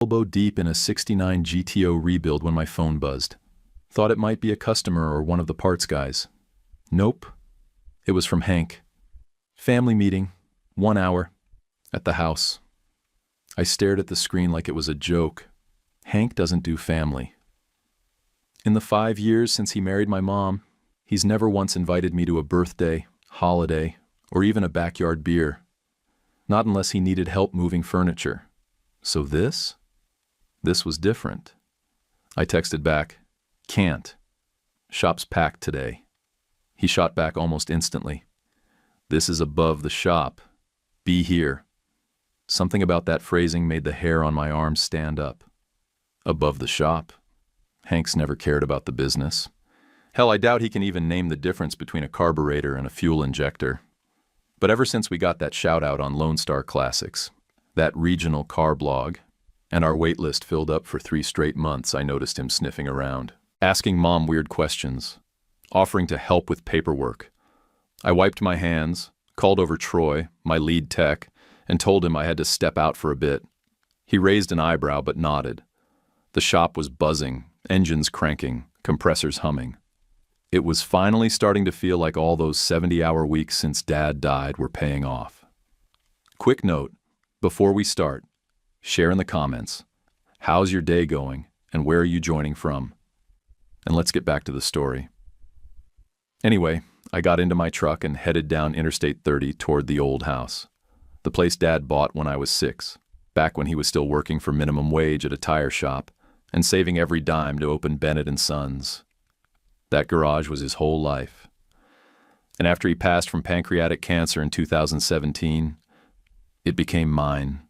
Elbow deep in a '69 GTO rebuild when my phone buzzed. Thought it might be a customer or one of the parts guys. Nope. It was from Hank. Family meeting, 1 hour, at the house. I stared at the screen like it was a joke. Hank doesn't do family. In the 5 years since he married my mom, he's never once invited me to a birthday, holiday, or even a backyard beer. Not unless he needed help moving furniture. So this was different. I texted back, "Can't. Shop's packed today." He shot back almost instantly. "This is above the shop. Be here." Something about that phrasing made the hair on my arms stand up. Above the shop. Hank's never cared about the business. Hell, I doubt he can even name the difference between a carburetor and a fuel injector. But ever since we got that shout-out on Lone Star Classics, that regional car blog, and our wait list filled up for 3 straight months, I noticed him sniffing around, asking Mom weird questions, offering to help with paperwork. I wiped my hands, called over Troy, my lead tech, and told him I had to step out for a bit. He raised an eyebrow but nodded. The shop was buzzing, engines cranking, compressors humming. It was finally starting to feel like all those 70-hour weeks since Dad died were paying off. Quick note, before we start, share in the comments. How's your day going, and where are you joining from? And let's get back to the story. Anyway, I got into my truck and headed down Interstate 30 toward the old house. The place Dad bought when I was 6, back when he was still working for minimum wage at a tire shop and saving every dime to open Bennett & Sons. That garage was his whole life. And after he passed from pancreatic cancer in 2017, it became mine.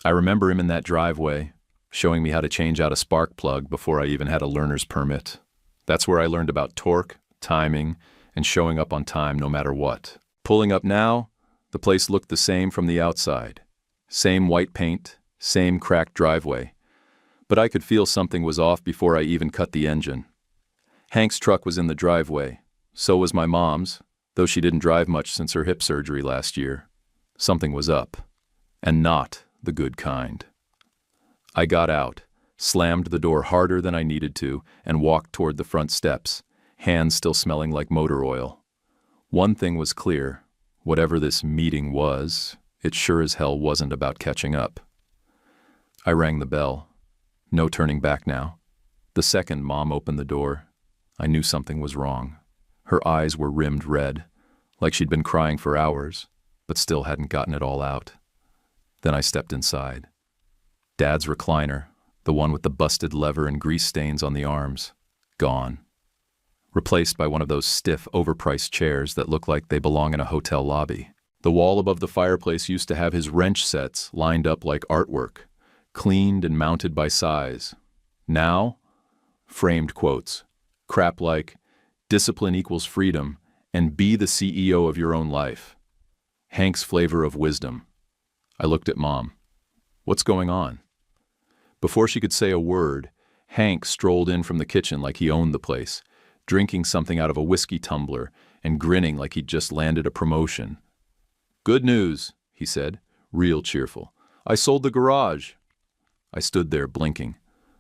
I remember him in that driveway, showing me how to change out a spark plug before I even had a learner's permit. That's where I learned about torque, timing, and showing up on time no matter what. Pulling up now, the place looked the same from the outside. Same white paint, same cracked driveway. But I could feel something was off before I even cut the engine. Hank's truck was in the driveway. So was my mom's, though she didn't drive much since her hip surgery last year. Something was up. And not the good kind. I got out, slammed the door harder than I needed to, and walked toward the front steps, hands still smelling like motor oil. One thing was clear. Whatever this meeting was, it sure as hell wasn't about catching up. I rang the bell. No turning back now. The second Mom opened the door, I knew something was wrong. Her eyes were rimmed red, like she'd been crying for hours, but still hadn't gotten it all out. Then I stepped inside. Dad's recliner, the one with the busted lever and grease stains on the arms, gone. Replaced by one of those stiff, overpriced chairs that look like they belong in a hotel lobby. The wall above the fireplace used to have his wrench sets lined up like artwork, cleaned and mounted by size. Now, framed quotes. Crap like, "Discipline equals freedom," and "Be the CEO of your own life." Hank's flavor of wisdom. I looked at Mom. "What's going on?" Before she could say a word, Hank strolled in from the kitchen like he owned the place, drinking something out of a whiskey tumbler and grinning like he'd just landed a promotion. "Good news," he said, real cheerful. "I sold the garage." I stood there blinking.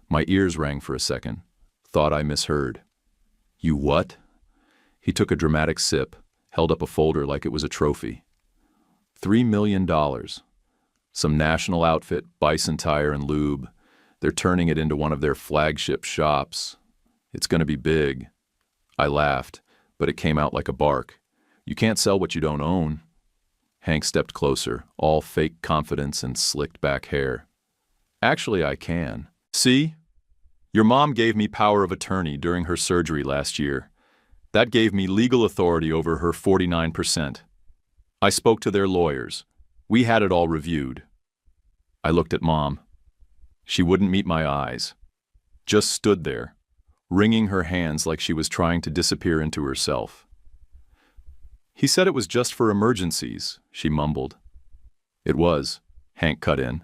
My ears rang for a second. Thought I misheard. "You what?" He took a dramatic sip, held up a folder like it was a trophy. $3 million. Some national outfit, Bison Tire and Lube. They're turning it into one of their flagship shops. It's going to be big. I laughed, but it came out like a bark. "You can't sell what you don't own." Hank stepped closer, all fake confidence and slicked back hair. "Actually, I can. See? Your mom gave me power of attorney during her surgery last year. That gave me legal authority over her 49%. I spoke to their lawyers. We had it all reviewed." I looked at Mom. She wouldn't meet my eyes. Just stood there, wringing her hands like she was trying to disappear into herself. "He said it was just for emergencies," she mumbled. "It was," Hank cut in.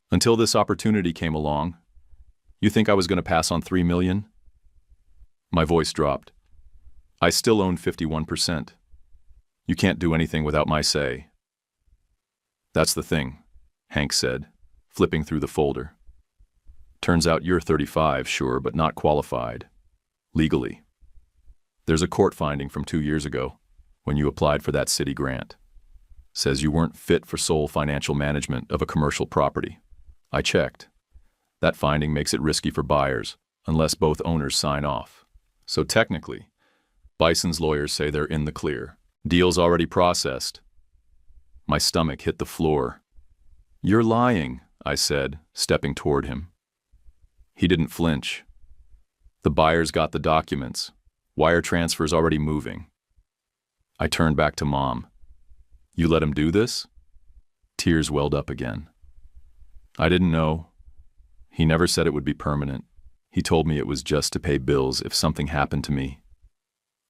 "Until this opportunity came along. You think I was going to pass on $3 million? My voice dropped. "I still own 51%. You can't do anything without my say." "That's the thing," Hank said, flipping through the folder. Turns out you're 35, sure, but not qualified. Legally. There's a court finding from 2 years ago, when you applied for that city grant. Says you weren't fit for sole financial management of a commercial property. I checked. That finding makes it risky for buyers, unless both owners sign off. So technically, Bison's lawyers say they're in the clear. Deal's already processed. My stomach hit the floor. You're lying, I said, stepping toward him. He didn't flinch. The buyers got the documents. Wire transfer's already moving. I turned back to Mom. You let him do this? Tears welled up again. I didn't know. He never said it would be permanent. He told me it was just to pay bills if something happened to me.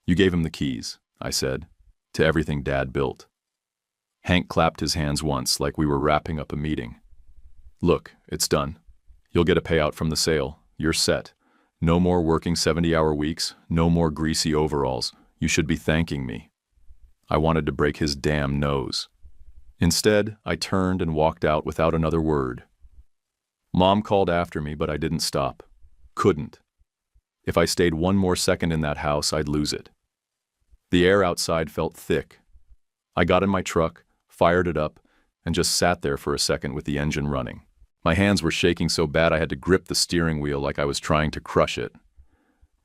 You gave him the keys, I said, to everything Dad built. Hank clapped his hands once like we were wrapping up a meeting. Look, it's done. You'll get a payout from the sale. You're set. No more working 70-hour weeks, no more greasy overalls. You should be thanking me. I wanted to break his damn nose. Instead, I turned and walked out without another word. Mom called after me, but I didn't stop. Couldn't. If I stayed one more second in that house, I'd lose it. The air outside felt thick. I got in my truck, fired it up, and just sat there for a second with the engine running. My hands were shaking so bad I had to grip the steering wheel like I was trying to crush it.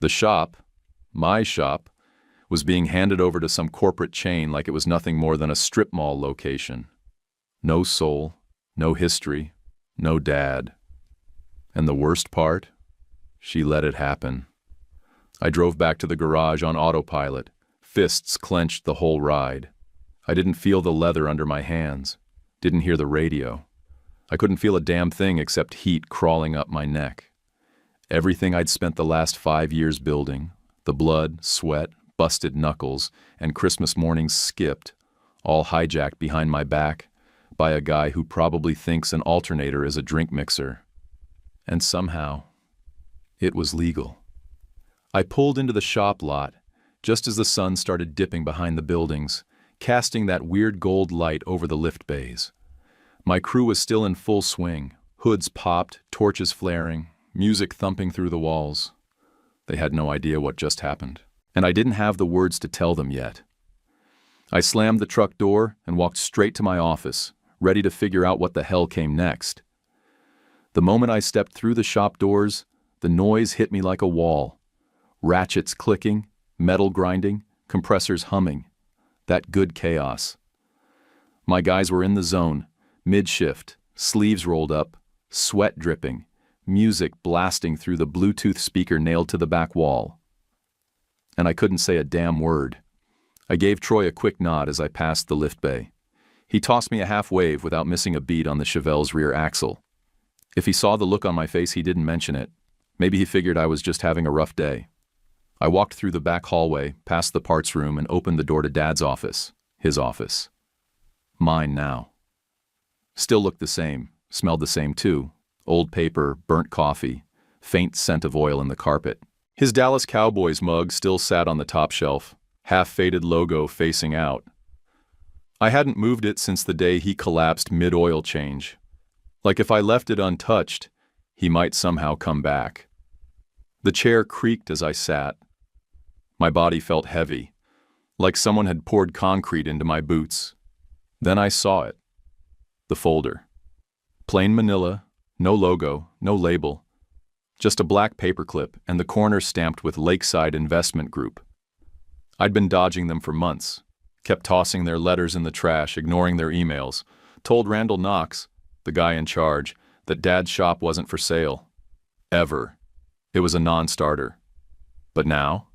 The shop, my shop, was being handed over to some corporate chain like it was nothing more than a strip mall location. No soul, no history, no Dad. And the worst part? She let it happen. I drove back to the garage on autopilot, fists clenched the whole ride. I didn't feel the leather under my hands, didn't hear the radio. I couldn't feel a damn thing except heat crawling up my neck. Everything I'd spent the last 5 years building, the blood, sweat, busted knuckles, and Christmas mornings skipped, all hijacked behind my back by a guy who probably thinks an alternator is a drink mixer. And somehow, it was legal. I pulled into the shop lot just as the sun started dipping behind the buildings, casting that weird gold light over the lift bays. My crew was still in full swing, hoods popped, torches flaring, music thumping through the walls. They had no idea what just happened, and I didn't have the words to tell them yet. I slammed the truck door and walked straight to my office, ready to figure out what the hell came next. The moment I stepped through the shop doors, the noise hit me like a wall. Ratchets clicking, metal grinding, compressors humming. That good chaos. My guys were in the zone, mid-shift, sleeves rolled up, sweat dripping, music blasting through the Bluetooth speaker nailed to the back wall. And I couldn't say a damn word. I gave Troy a quick nod as I passed the lift bay. He tossed me a half wave without missing a beat on the Chevelle's rear axle. If he saw the look on my face, he didn't mention it. Maybe he figured I was just having a rough day. I walked through the back hallway, past the parts room, and opened the door to Dad's office. His office. Mine now. Still looked the same, smelled the same too. Old paper, burnt coffee, faint scent of oil in the carpet. His Dallas Cowboys mug still sat on the top shelf, half-faded logo facing out. I hadn't moved it since the day he collapsed mid-oil change. Like if I left it untouched, he might somehow come back. The chair creaked as I sat. My body felt heavy, like someone had poured concrete into my boots. Then I saw it. The folder. Plain manila, no logo, no label. Just a black paperclip and the corner stamped with Lakeside Investment Group. I'd been dodging them for months, kept tossing their letters in the trash, ignoring their emails, told Randall Knox, the guy in charge, that Dad's shop wasn't for sale. Ever. It was a non-starter. But now?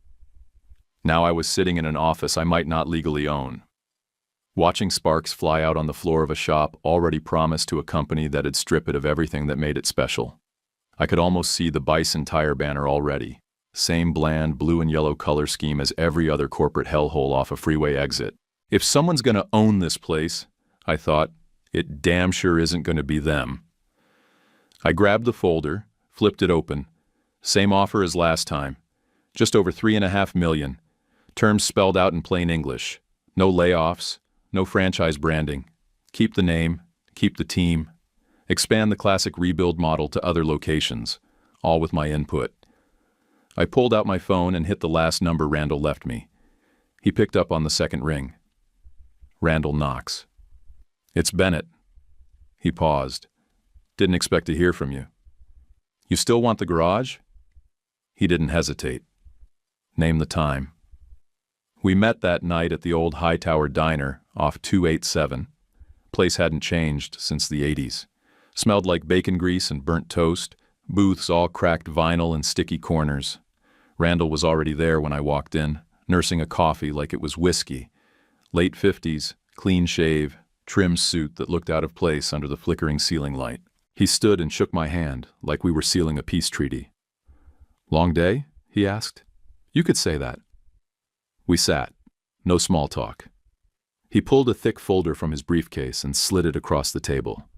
Now I was sitting in an office I might not legally own. Watching sparks fly out on the floor of a shop already promised to a company that'd strip it of everything that made it special. I could almost see the Bison tire banner already. Same bland blue and yellow color scheme as every other corporate hellhole off a freeway exit. If someone's gonna own this place, I thought, it damn sure isn't gonna be them. I grabbed the folder, flipped it open. Same offer as last time. Just over $3.5 million. Terms spelled out in plain English. No layoffs, no franchise branding. Keep the name, keep the team. Expand the classic rebuild model to other locations, all with my input. I pulled out my phone and hit the last number Randall left me. He picked up on the second ring. Randall knocks. "It's Bennett." He paused. "Didn't expect to hear from you." "You still want the garage?" He didn't hesitate. "Name the time." We met that night at the old Hightower Diner off 287. Place hadn't changed since the 80s. Smelled like bacon grease and burnt toast, booths all cracked vinyl and sticky corners. Randall was already there when I walked in, nursing a coffee like it was whiskey. Late 50s, clean shave, trim suit that looked out of place under the flickering ceiling light. He stood and shook my hand like we were sealing a peace treaty. "Long day?" he asked. "You could say that." We sat. No small talk. He pulled a thick folder from his briefcase and slid it across the table.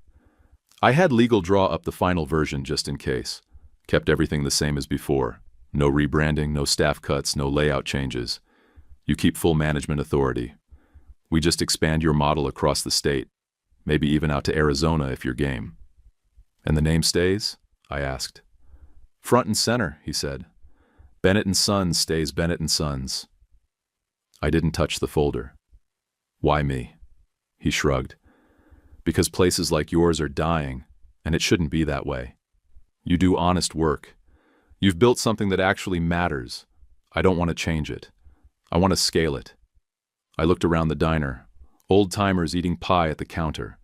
I had legal draw up the final version just in case. Kept everything the same as before. No rebranding, no staff cuts, no layout changes. You keep full management authority. We just expand your model across the state, maybe even out to Arizona if you're game. "And the name stays?" I asked. "Front and center," he said. "Bennett & Sons stays Bennett & Sons." I didn't touch the folder. "Why me?" He shrugged. "Because places like yours are dying, and it shouldn't be that way. You do honest work. You've built something that actually matters. I don't want to change it. I want to scale it." I looked around the diner. Old-timers eating pie at the counter.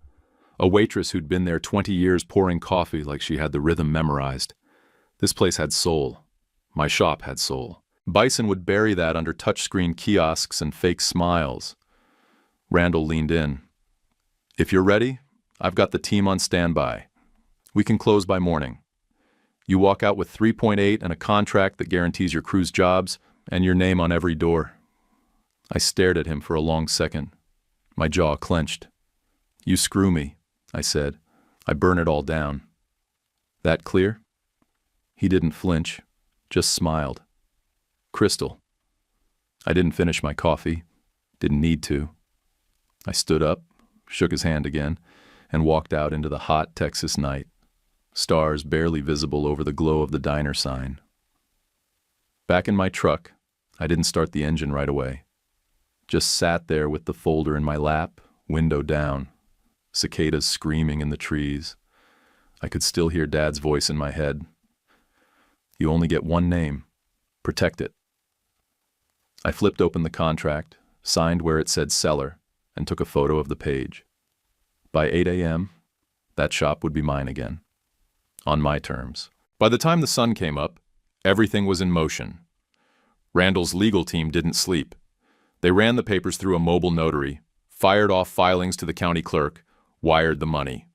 A waitress who'd been there 20 years pouring coffee like she had the rhythm memorized. This place had soul. My shop had soul. Bison would bury that under touchscreen kiosks and fake smiles. Randall leaned in. "If you're ready, I've got the team on standby. We can close by morning. You walk out with 3.8 and a contract that guarantees your crew's jobs and your name on every door." I stared at him for a long second. My jaw clenched. "You screw me," I said. "I burn it all down." "That clear?" He didn't flinch, just smiled. "Crystal." I didn't finish my coffee. Didn't need to. I stood up, shook his hand again, and walked out into the hot Texas night. Stars barely visible over the glow of the diner sign. Back in my truck, I didn't start the engine right away. Just sat there with the folder in my lap, window down. Cicadas screaming in the trees. I could still hear Dad's voice in my head. "You only get one name. Protect it." I flipped open the contract, signed where it said seller, and took a photo of the page. By 8 a.m., that shop would be mine again. On my terms. By the time the sun came up, everything was in motion. Randall's legal team didn't sleep. They ran the papers through a mobile notary, fired off filings to the county clerk, wired the money.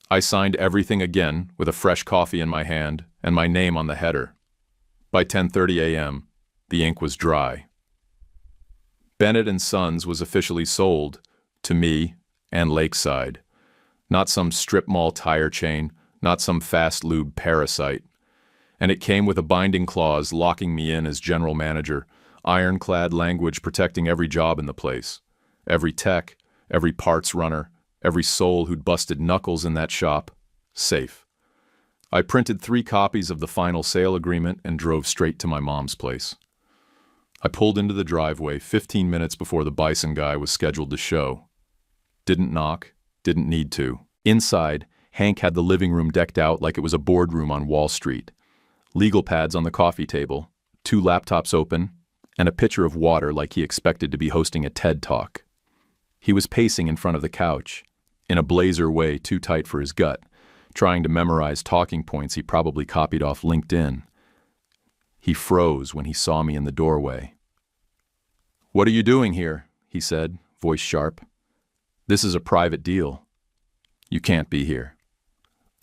I signed everything again with a fresh coffee in my hand and my name on the header. By 10:30 a.m., the ink was dry. Bennett & Sons was officially sold to me and Lakeside. Not some strip mall tire chain, not some fast lube parasite. And it came with a binding clause locking me in as general manager, ironclad language protecting every job in the place. Every tech, every parts runner, every soul who'd busted knuckles in that shop, safe. I printed 3 copies of the final sale agreement and drove straight to my mom's place. I pulled into the driveway 15 minutes before the Bison guy was scheduled to show. Didn't knock, didn't need to. Inside, Hank had the living room decked out like it was a boardroom on Wall Street. Legal pads on the coffee table, 2 laptops open, and a pitcher of water like he expected to be hosting a TED Talk. He was pacing in front of the couch, in a blazer way too tight for his gut, trying to memorize talking points he probably copied off LinkedIn. He froze when he saw me in the doorway. "What are you doing here?" he said, voice sharp. "This is a private deal. You can't be here."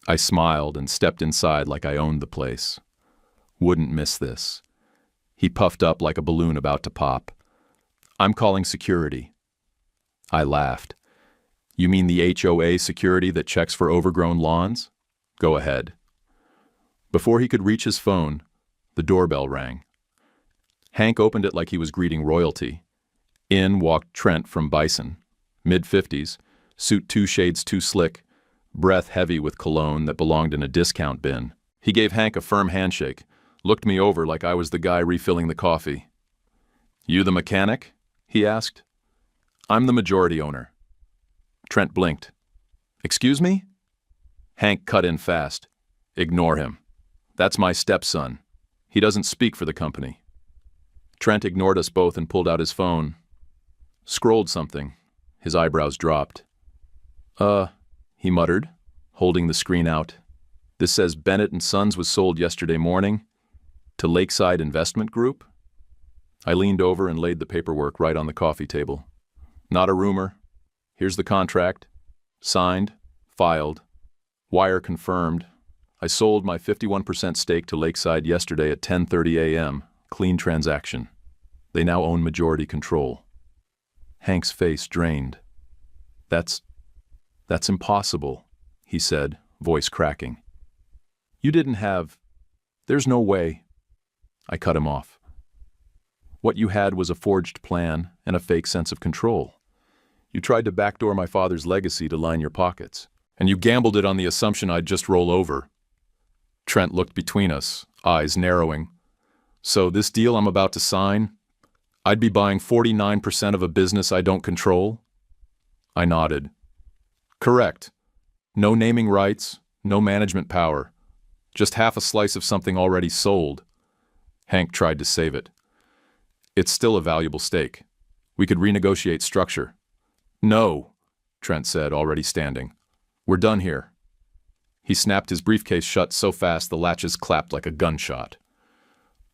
I smiled and stepped inside like I owned the place. Wouldn't miss this. He puffed up like a balloon about to pop. "I'm calling security." I laughed. "You mean the HOA security that checks for overgrown lawns? Go ahead." Before he could reach his phone, the doorbell rang. Hank opened it like he was greeting royalty. In walked Trent from Bison, mid-50s, suit 2 shades too slick, breath heavy with cologne that belonged in a discount bin. He gave Hank a firm handshake, looked me over like I was the guy refilling the coffee. "You the mechanic?" he asked. "I'm the majority owner." Trent blinked. "Excuse me?" Hank cut in fast. "Ignore him. That's my stepson. He doesn't speak for the company." Trent ignored us both and pulled out his phone. Scrolled something. His eyebrows dropped. He muttered, holding the screen out. "This says Bennett and Sons was sold yesterday morning to Lakeside Investment Group?" I leaned over and laid the paperwork right on the coffee table. "Not a rumor. Here's the contract. Signed, filed, wire confirmed. I sold my 51% stake to Lakeside yesterday at 10:30 a.m. Clean transaction. They now own majority control." Hank's face drained. That's impossible," he said, voice cracking. There's no way." I cut him off. "What you had was a forged plan and a fake sense of control. You tried to backdoor my father's legacy to line your pockets, and you gambled it on the assumption I'd just roll over." Trent looked between us, eyes narrowing. "So this deal I'm about to sign, I'd be buying 49% of a business I don't control?" I nodded. "Correct. No naming rights, no management power. Just half a slice of something already sold." Hank tried to save it. "It's still a valuable stake. We could renegotiate structure." "No," Trent said, already standing. "We're done here." He snapped his briefcase shut so fast the latches clapped like a gunshot.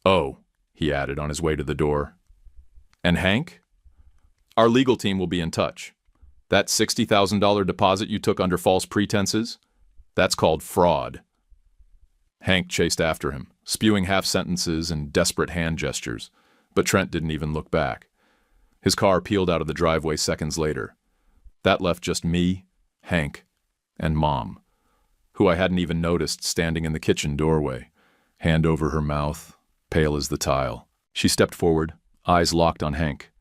"Oh," he added on his way to the door. "And Hank? Our legal team will be in touch. That $60,000 deposit you took under false pretenses? That's called fraud." Hank chased after him, spewing half-sentences and desperate hand gestures, but Trent didn't even look back. His car peeled out of the driveway seconds later. That left just me, Hank, and Mom, who I hadn't even noticed standing in the kitchen doorway, hand over her mouth, pale as the tile. She stepped forward, eyes locked on Hank.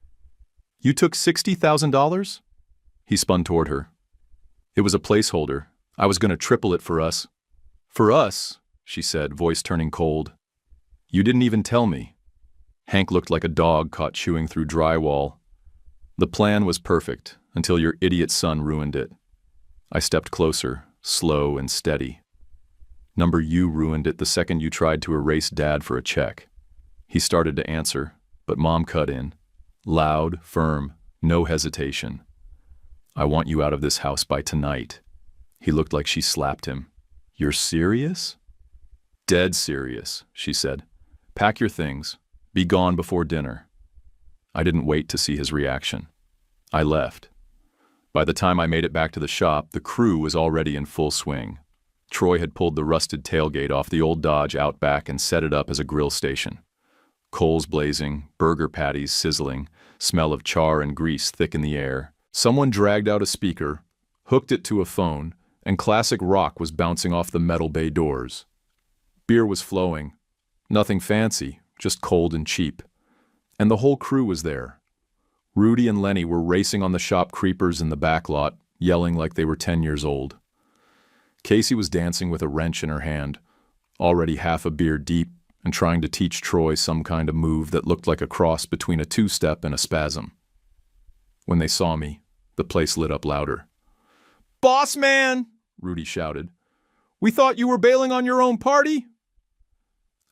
"You took $60,000? He spun toward her. "It was a placeholder. I was going to triple it for us." "For us?" she said, voice turning cold. "You didn't even tell me." Hank looked like a dog caught chewing through drywall. "The plan was perfect, until your idiot son ruined it." I stepped closer, slow and steady. "You ruined it the second you tried to erase Dad for a check." He started to answer, but Mom cut in. Loud, firm, no hesitation. "I want you out of this house by tonight." He looked like she slapped him. "You're serious?" "Dead serious," she said. "Pack your things. Be gone before dinner." I didn't wait to see his reaction. I left. By the time I made it back to the shop, the crew was already in full swing. Troy had pulled the rusted tailgate off the old Dodge out back and set it up as a grill station. Coals blazing, burger patties sizzling, smell of char and grease thick in the air. Someone dragged out a speaker, hooked it to a phone, and classic rock was bouncing off the metal bay doors. Beer was flowing. Nothing fancy, just cold and cheap. And the whole crew was there. Rudy and Lenny were racing on the shop creepers in the back lot, yelling like they were 10 years old. Casey was dancing with a wrench in her hand, already half a beer deep and trying to teach Troy some kind of move that looked like a cross between a two-step and a spasm. When they saw me, the place lit up louder. "Boss man!" Rudy shouted. "We thought you were bailing on your own party?"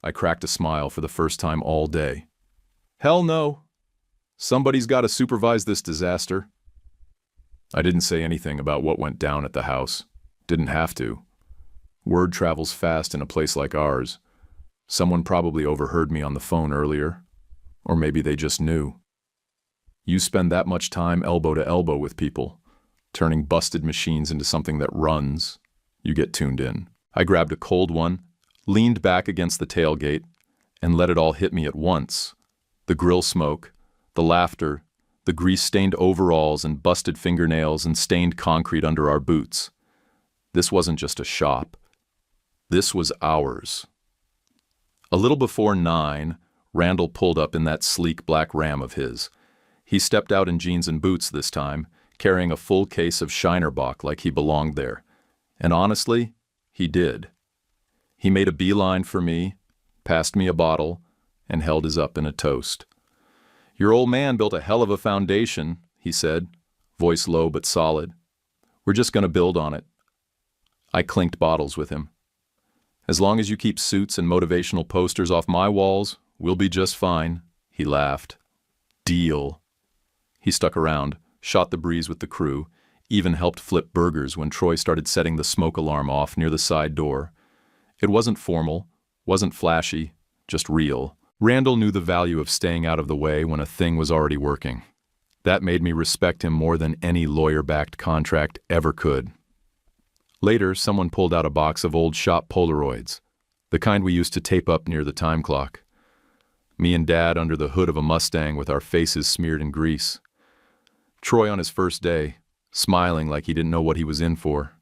I cracked a smile for the first time all day. "Hell no. Somebody's got to supervise this disaster." I didn't say anything about what went down at the house. Didn't have to. Word travels fast in a place like ours. Someone probably overheard me on the phone earlier. Or maybe they just knew. You spend that much time elbow to elbow with people, turning busted machines into something that runs, you get tuned in. I grabbed a cold one, leaned back against the tailgate, and let it all hit me at once. The grill smoke, the laughter, the grease-stained overalls and busted fingernails and stained concrete under our boots. This wasn't just a shop. This was ours. A little before 9, Randall pulled up in that sleek black Ram of his. He stepped out in jeans and boots this time, carrying a full case of Shinerbach like he belonged there. And honestly, he did. He made a beeline for me, passed me a bottle, and held his up in a toast. "Your old man built a hell of a foundation," he said, voice low but solid. "We're just going to build on it." I clinked bottles with him. "As long as you keep suits and motivational posters off my walls, we'll be just fine," he laughed. "Deal." He stuck around, shot the breeze with the crew, even helped flip burgers when Troy started setting the smoke alarm off near the side door. It wasn't formal, wasn't flashy, just real. Randall knew the value of staying out of the way when a thing was already working. That made me respect him more than any lawyer-backed contract ever could. Later, someone pulled out a box of old shop Polaroids, the kind we used to tape up near the time clock. Me and Dad under the hood of a Mustang with our faces smeared in grease. Troy on his first day, smiling like he didn't know what he was in for.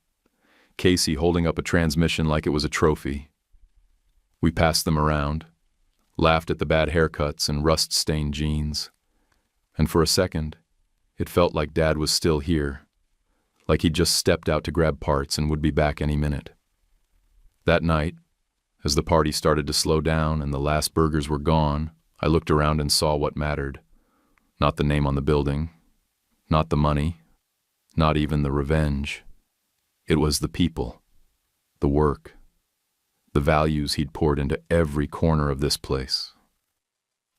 Casey holding up a transmission like it was a trophy. We passed them around, laughed at the bad haircuts and rust-stained jeans. And for a second, it felt like Dad was still here, like he'd just stepped out to grab parts and would be back any minute. That night, as the party started to slow down and the last burgers were gone, I looked around and saw what mattered. Not the name on the building, not the money, not even the revenge. It was the people, the work, the values he'd poured into every corner of this place.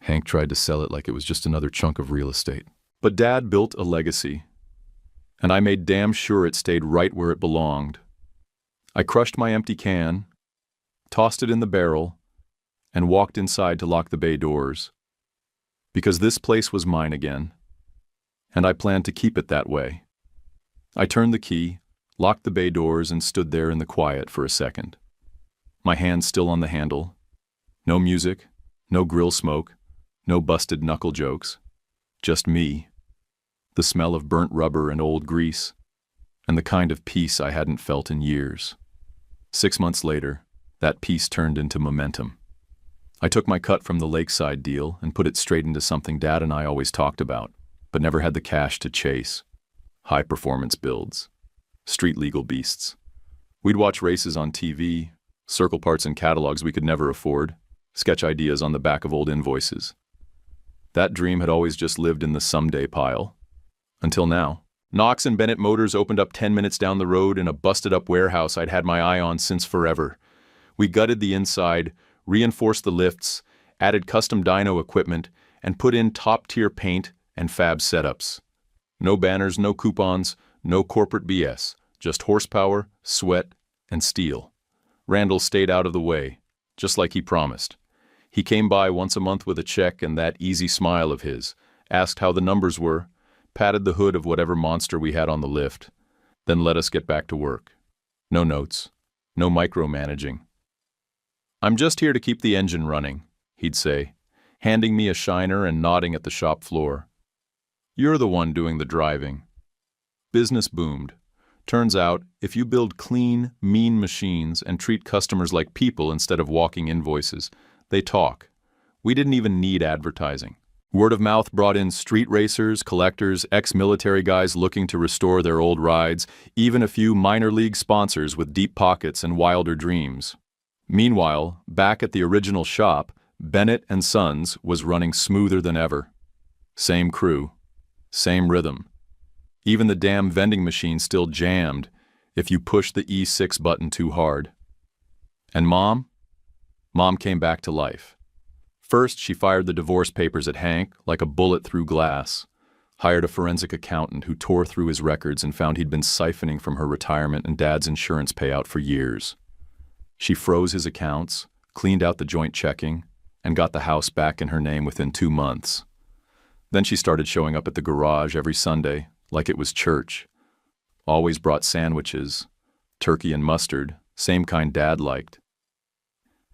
Hank tried to sell it like it was just another chunk of real estate. But Dad built a legacy, and I made damn sure it stayed right where it belonged. I crushed my empty can, tossed it in the barrel, and walked inside to lock the bay doors. Because this place was mine again, and I planned to keep it that way. I turned the key, locked the bay doors, and stood there in the quiet for a second. My hand still on the handle. No music, no grill smoke, no busted knuckle jokes. Just me, the smell of burnt rubber and old grease, and the kind of peace I hadn't felt in years. 6 months later, that peace turned into momentum. I took my cut from the Lakeside deal and put it straight into something Dad and I always talked about, but never had the cash to chase. High-performance builds. Street-legal beasts. We'd watch races on TV, circle parts in catalogs we could never afford, sketch ideas on the back of old invoices. That dream had always just lived in the someday pile. Until now. Knox and Bennett Motors opened up 10 minutes down the road in a busted-up warehouse I'd had my eye on since forever. We gutted the inside, reinforced the lifts, added custom dyno equipment, and put in top-tier paint and fab setups. No banners, no coupons, no corporate BS, just horsepower, sweat, and steel. Randall stayed out of the way, just like he promised. He came by once a month with a check and that easy smile of his, asked how the numbers were, patted the hood of whatever monster we had on the lift, then let us get back to work. No notes, no micromanaging. "I'm just here to keep the engine running," he'd say, handing me a shiner and nodding at the shop floor. "You're the one doing the driving." Business boomed. Turns out, if you build clean, mean machines and treat customers like people instead of walking invoices, they talk. We didn't even need advertising. Word of mouth brought in street racers, collectors, ex-military guys looking to restore their old rides, even a few minor league sponsors with deep pockets and wilder dreams. Meanwhile, back at the original shop, Bennett and Sons was running smoother than ever. Same crew, same rhythm. Even the damn vending machine still jammed if you pushed the E6 button too hard. And Mom? Mom came back to life. First, she fired the divorce papers at Hank like a bullet through glass, hired a forensic accountant who tore through his records and found he'd been siphoning from her retirement and Dad's insurance payout for years. She froze his accounts, cleaned out the joint checking, and got the house back in her name within 2 months. Then she started showing up at the garage every Sunday, like it was church. Always brought sandwiches, turkey and mustard, same kind Dad liked.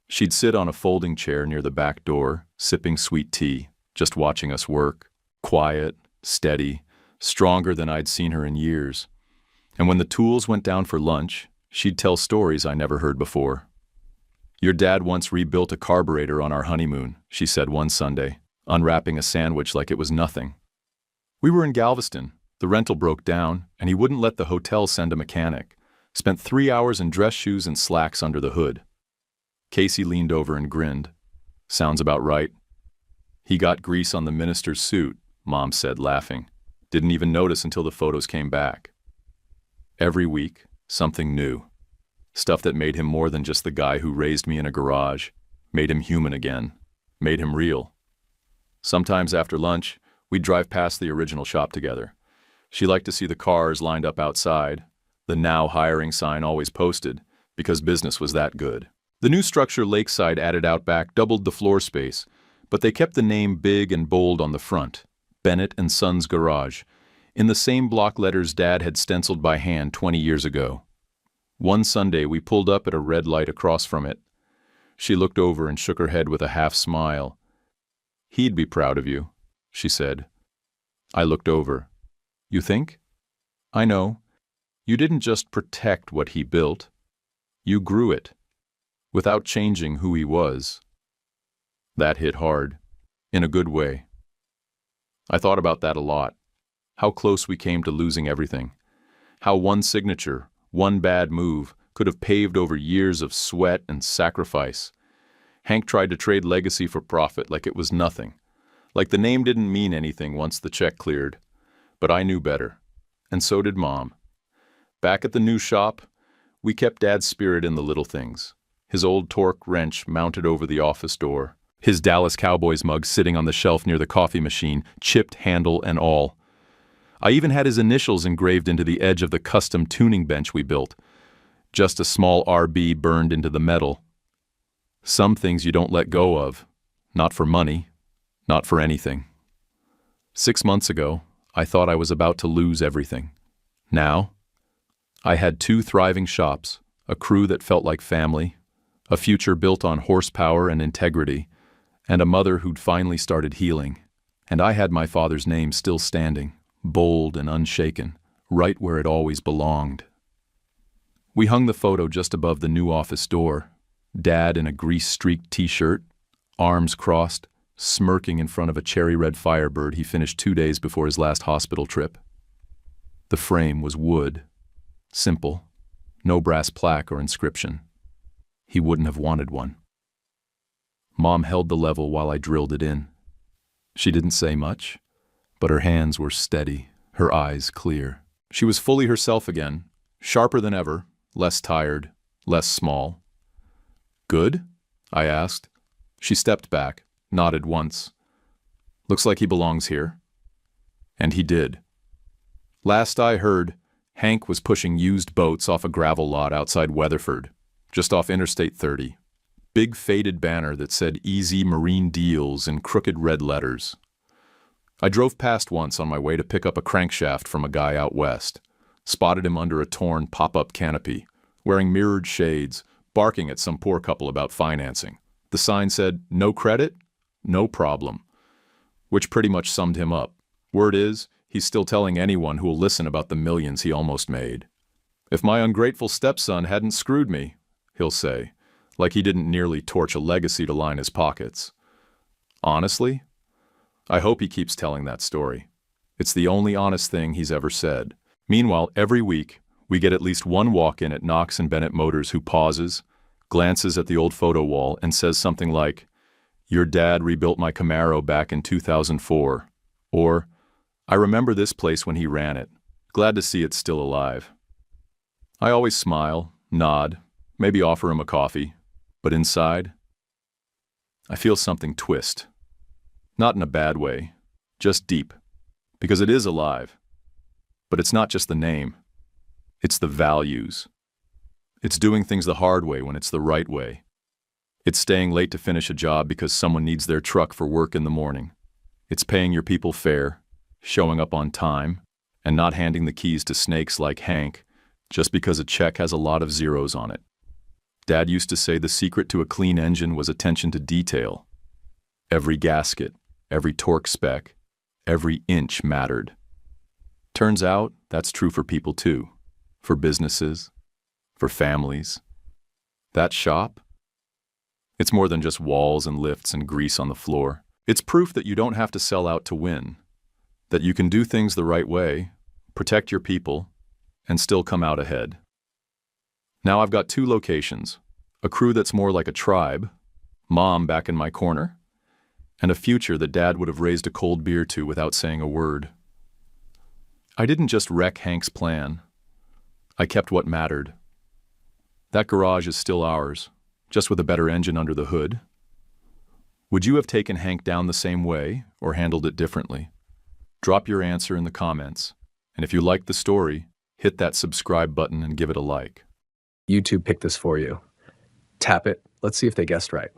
She'd sit on a folding chair near the back door, sipping sweet tea, just watching us work, quiet, steady, stronger than I'd seen her in years. And when the tools went down for lunch, she'd tell stories I never heard before. "Your dad once rebuilt a carburetor on our honeymoon," she said one Sunday, unwrapping a sandwich like it was nothing. "We were in Galveston. The rental broke down, and he wouldn't let the hotel send a mechanic. Spent 3 hours in dress shoes and slacks under the hood. Casey leaned over and grinned. Sounds about right. He got grease on the minister's suit, Mom said, laughing. Didn't even notice until the photos came back. Every week, something new. Stuff that made him more than just the guy who raised me in a garage, made him human again, made him real. Sometimes after lunch, we'd drive past the original shop together. She liked to see the cars lined up outside, the now hiring sign always posted, because business was that good. The new structure lakeside added out back doubled the floor space, but they kept the name big and bold on the front, Bennett and Sons Garage, in the same block letters Dad had stenciled by hand 20 years ago. One Sunday we pulled up at a red light across from it. She looked over and shook her head with a half smile. "He'd be proud of you," she said. I looked over. "You think?" "I know. You didn't just protect what he built. You grew it, without changing who he was." That hit hard, in a good way. I thought about that a lot. How close we came to losing everything. How one signature, one bad move, could have paved over years of sweat and sacrifice. Hank tried to trade legacy for profit like it was nothing. Like the name didn't mean anything once the check cleared. But I knew better. And so did Mom. Back at the new shop, we kept Dad's spirit in the little things. His old torque wrench mounted over the office door. His Dallas Cowboys mug sitting on the shelf near the coffee machine, chipped handle and all. I even had his initials engraved into the edge of the custom tuning bench we built. Just a small RB burned into the metal. Some things you don't let go of. Not for money. Not for anything. 6 months ago, I thought I was about to lose everything. Now, I had 2 thriving shops, a crew that felt like family, a future built on horsepower and integrity, and a mother who'd finally started healing. And I had my father's name still standing, bold and unshaken, right where it always belonged. We hung the photo just above the new office door, Dad in a grease-streaked t-shirt, arms crossed, smirking in front of a cherry-red Firebird he finished 2 days before his last hospital trip. The frame was wood. Simple. No brass plaque or inscription. He wouldn't have wanted one. Mom held the level while I drilled it in. She didn't say much, but her hands were steady, her eyes clear. She was fully herself again, sharper than ever, less tired, less small. "Good?" I asked. She stepped back, nodded once. "Looks like he belongs here." And he did. Last I heard, Hank was pushing used boats off a gravel lot outside Weatherford, just off Interstate 30. Big faded banner that said Easy Marine Deals in crooked red letters. I drove past once on my way to pick up a crankshaft from a guy out west. Spotted him under a torn pop-up canopy, wearing mirrored shades, barking at some poor couple about financing. The sign said, "No credit? No problem." Which pretty much summed him up. Word is, he's still telling anyone who will listen about the millions he almost made. "If my ungrateful stepson hadn't screwed me," he'll say, like he didn't nearly torch a legacy to line his pockets. Honestly, I hope he keeps telling that story. It's the only honest thing he's ever said. Meanwhile, every week, we get at least one walk-in at Knox and Bennett Motors who pauses, glances at the old photo wall, and says something like, "Your dad rebuilt my Camaro back in 2004. Or, "I remember this place when he ran it. Glad to see it's still alive." I always smile, nod, maybe offer him a coffee. But inside, I feel something twist. Not in a bad way, just deep. Because it is alive. But it's not just the name. It's the values. It's doing things the hard way when it's the right way. It's staying late to finish a job because someone needs their truck for work in the morning. It's paying your people fair, showing up on time, and not handing the keys to snakes like Hank just because a check has a lot of zeros on it. Dad used to say the secret to a clean engine was attention to detail. Every gasket, every torque spec, every inch mattered. Turns out that's true for people too, for businesses, for families. That shop? It's more than just walls and lifts and grease on the floor. It's proof that you don't have to sell out to win, that you can do things the right way, protect your people, and still come out ahead. Now I've got two locations, a crew that's more like a tribe, Mom back in my corner, and a future that Dad would have raised a cold beer to without saying a word. I didn't just wreck Hank's plan. I kept what mattered. That garage is still ours, just with a better engine under the hood. Would you have taken Hank down the same way or handled it differently? Drop your answer in the comments. And if you liked the story, hit that subscribe button and give it a like. YouTube picked this for you. Tap it. Let's see if they guessed right.